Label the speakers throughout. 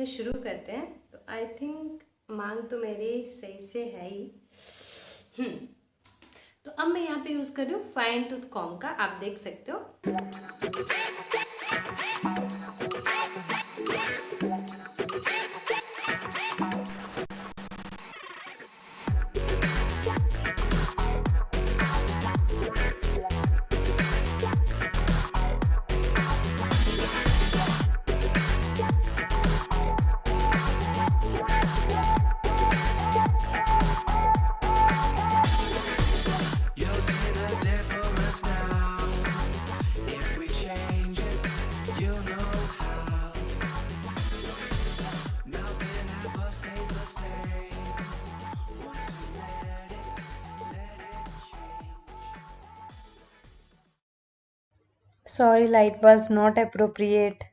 Speaker 1: से शुरू करते हैं। तो आई थिंक मांग तो मेरी सही से है ही। तो अब मैं यहाँ पे यूज़ कर रही हूँ फाइन टूथ कॉम्ब का, आप देख सकते हो।
Speaker 2: Sorry, light was not appropriate.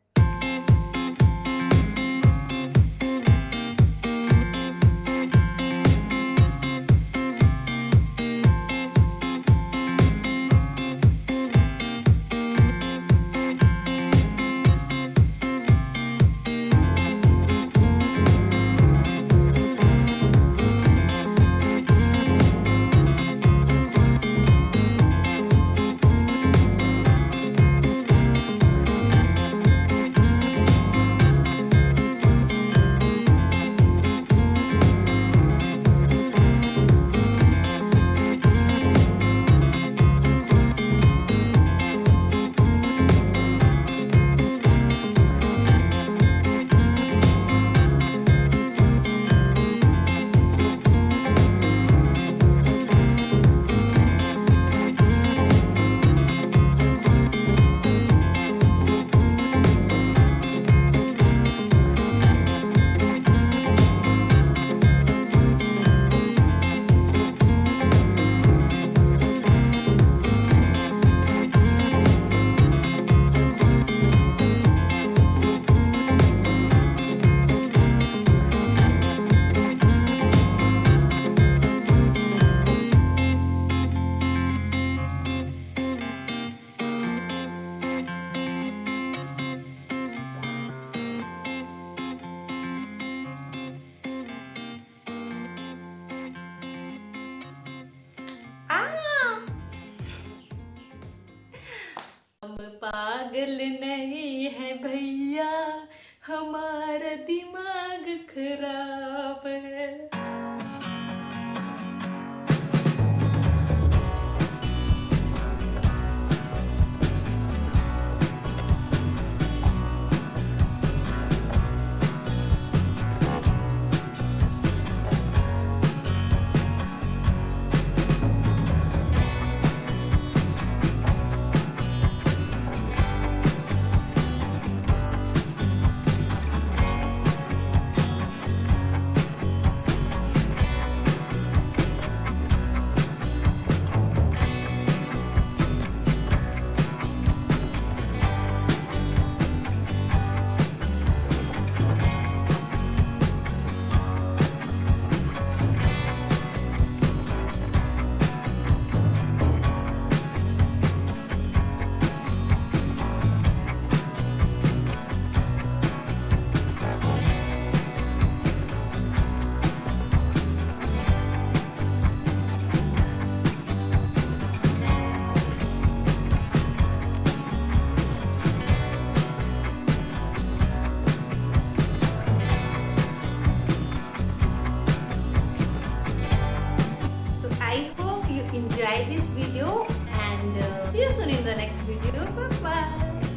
Speaker 1: हम पागल नहीं है भैया, हमारा दिमाग खराब है। I hope you enjoy this video and see you soon in the next video. Bye bye.